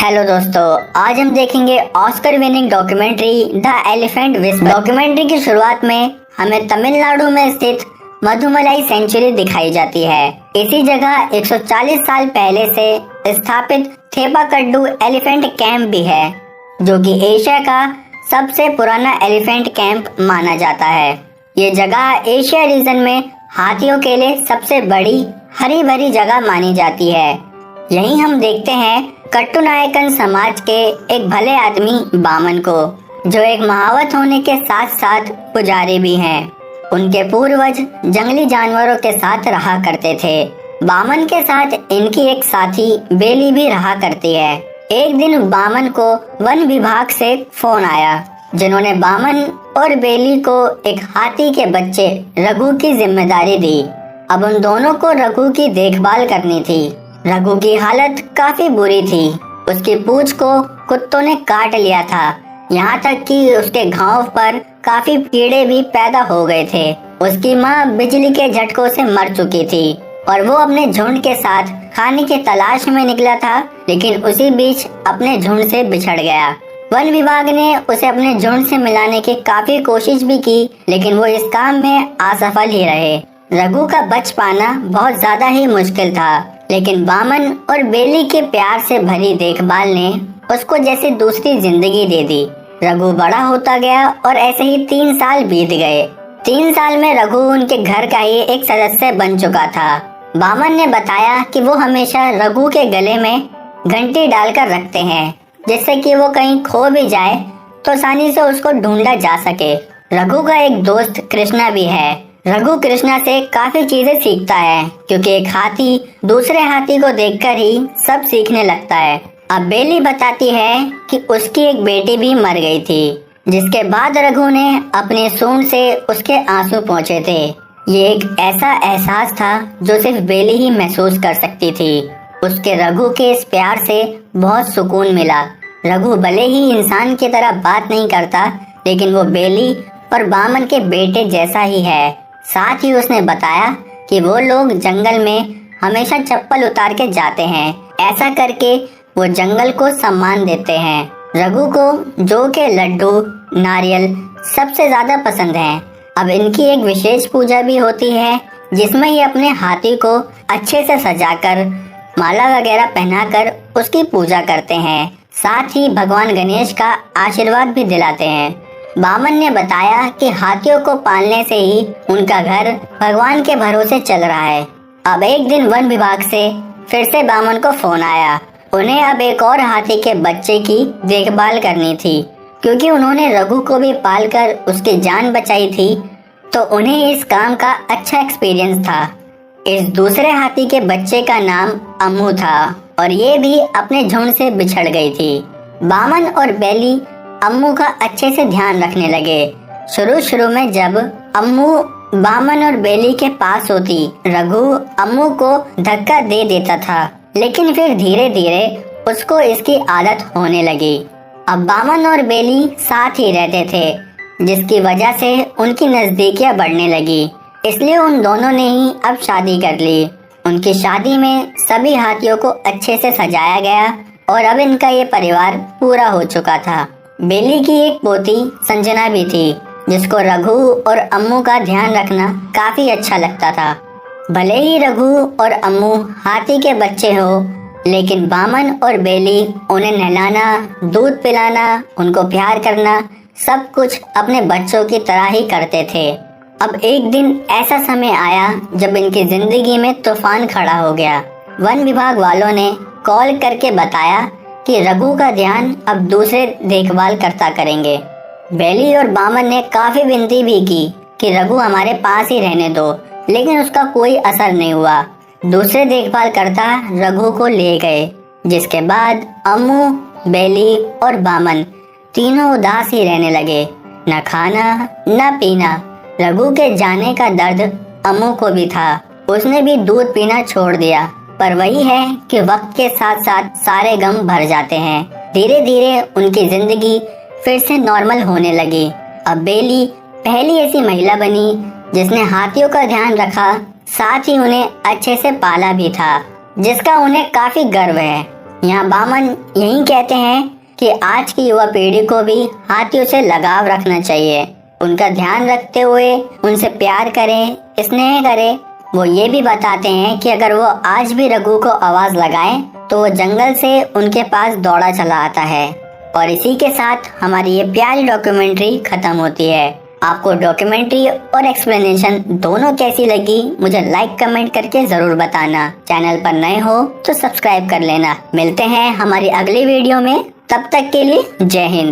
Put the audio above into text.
Hello दोस्तों, आज हम देखेंगे Oscar winning documentary the elephant whisper. Documentary की शुरुआत में हमें तमिलनाडु में स्थित मधुमलाई सेंचुरी दिखाई जाती है। इसी जगह 140 साल पहले से स्थापित थेपाकड्डू एलिफेंट कैंप भी है, जो कि एशिया का सबसे पुराना एलिफेंट कैंप माना जाता है। ये जगह एशिया रीजन में हाथियों के लिए सबसे बड़ी हरी भरी जगह मानी जाती है। यहीं हम देखते हैं कट्टुनायकन समाज के एक भले आदमी बामन को, जो एक महावत होने के साथ साथ पुजारी भी हैं। उनके पूर्वज जंगली जानवरों के साथ रहा करते थे। बामन के साथ इनकी एक साथी बेली भी रहा करती है। एक दिन बामन को वन विभाग से फोन आया, जिन्होंने बामन और बेली को एक हाथी के बच्चे रघु की जिम्मेदारी दी। अब उन दोनों को रघु की देखभाल करनी थी। रघु की हालत काफी बुरी थी। उसकी पूंछ को कुत्तों ने काट लिया था, यहाँ तक कि उसके घाव पर काफी कीड़े भी पैदा हो गए थे। उसकी माँ बिजली के झटकों से मर चुकी थी और वो अपने झुंड के साथ खाने की तलाश में निकला था, लेकिन उसी बीच अपने झुंड से बिछड़ गया। वन विभाग ने उसे अपने झुंड से मिलाने की काफी कोशिश भी की, लेकिन वो इस काम में असफल ही रहे। रघु का बच पाना बहुत ज्यादा ही मुश्किल था, लेकिन बामन और बेली के प्यार से भरी देखभाल ने उसको जैसे दूसरी जिंदगी दे दी। रघु बड़ा होता गया और ऐसे ही 3 साल बीत गए। 3 साल में रघु उनके घर का ही एक सदस्य बन चुका था। बामन ने बताया कि वो हमेशा रघु के गले में घंटी डालकर रखते हैं, जिससे कि वो कहीं खो भी जाए तो आसानी से उसको ढूंढा जा सके। रघु का एक दोस्त कृष्णा भी है। रघु कृष्णा से काफी चीजें सीखता है, क्योंकि एक हाथी दूसरे हाथी को देखकर ही सब सीखने लगता है। अब बेली बताती है कि उसकी एक बेटी भी मर गई थी, जिसके बाद रघु ने अपने सूंड से उसके आंसू पोंछे थे। ये एक ऐसा एहसास था जो सिर्फ बेली ही महसूस कर सकती थी। उसके रघु के इस प्यार से बहुत सुकून मिला। रघु भले ही इंसान की तरह बात नहीं करता, लेकिन वो बेली और बामन के बेटे जैसा ही है। साथ ही उसने बताया कि वो लोग जंगल में हमेशा चप्पल उतार के जाते हैं। ऐसा करके वो जंगल को सम्मान देते हैं। रघु को जौ के लड्डू, नारियल सबसे ज्यादा पसंद हैं। अब इनकी एक विशेष पूजा भी होती है, जिसमें ये अपने हाथी को अच्छे से सजाकर माला वगैरह पहनाकर उसकी पूजा करते हैं। साथ ही भगवान गणेश का आशीर्वाद भी दिलाते हैं। बामन ने बताया कि हाथियों को पालने से ही उनका घर भगवान के भरोसे चल रहा है। अब एक दिन वन विभाग से फिर से बामन को फोन आया। उन्हें अब एक और हाथी के बच्चे की देखभाल करनी थी, क्योंकि उन्होंने रघु को भी पालकर उसकी जान बचाई थी, तो उन्हें इस काम का अच्छा एक्सपीरियंस था। इस दूसरे हाथी के बच्चे का नाम अम्मू था और ये भी अपने झुंड से बिछड़ गई थी। बामन और बेली अम्मू का अच्छे से ध्यान रखने लगे। शुरू में जब अम्मू बामन और बेली के पास होती, रघु अम्मू को धक्का दे देता था, लेकिन फिर धीरे धीरे उसको इसकी आदत होने लगी। अब बामन और बेली साथ ही रहते थे, जिसकी वजह से उनकी नजदीकियां बढ़ने लगी। इसलिए उन दोनों ने ही अब शादी कर ली। उनकी शादी में सभी हाथियों को अच्छे से सजाया गया और अब इनका ये परिवार पूरा हो चुका था। बेली की एक पोती संजना भी थी, जिसको रघु और अम्मू का ध्यान रखना काफी अच्छा लगता था। भले ही रघु और अम्मू हाथी के बच्चे हो, लेकिन बामन और बेली उन्हें नहलाना, दूध पिलाना, उनको प्यार करना, सब कुछ अपने बच्चों की तरह ही करते थे। अब एक दिन ऐसा समय आया जब इनकी जिंदगी में तूफान खड़ा हो गया। वन विभाग वालों ने कॉल करके बताया कि रघु का ध्यान अब दूसरे देखभाल करता करेंगे। बेली और बामन ने काफी विनती भी की कि रघु हमारे पास ही रहने दो, लेकिन उसका कोई असर नहीं हुआ। दूसरे देखभाल करता रघु को ले गए, जिसके बाद अम्मू, बेली और बामन तीनों उदास ही रहने लगे। न खाना न पीना। रघु के जाने का दर्द अम्मू को भी था। उसने भी दूध पीना छोड़ दिया। पर वही है कि वक्त के साथ साथ सारे गम भर जाते हैं। धीरे धीरे उनकी जिंदगी फिर से नॉर्मल होने लगी। अब बेली पहली ऐसी महिला बनी जिसने हाथियों का ध्यान रखा, साथ ही उन्हें अच्छे से पाला भी था, जिसका उन्हें काफी गर्व है। यहाँ बामन यही कहते हैं कि आज की युवा पीढ़ी को भी हाथियों से लगाव रखना चाहिए, उनका ध्यान रखते हुए उनसे प्यार करें, स्नेह करें। वो ये भी बताते हैं कि अगर वो आज भी रघु को आवाज लगाएं तो वो जंगल से उनके पास दौड़ा चला आता है। और इसी के साथ हमारी ये प्यारी डॉक्यूमेंट्री खत्म होती है। आपको डॉक्यूमेंट्री और एक्सप्लेनेशन दोनों कैसी लगी मुझे लाइक कमेंट करके जरूर बताना। चैनल पर नए हो तो सब्सक्राइब कर लेना। मिलते हैं हमारी अगली वीडियो में, तब तक के लिए जय हिंद।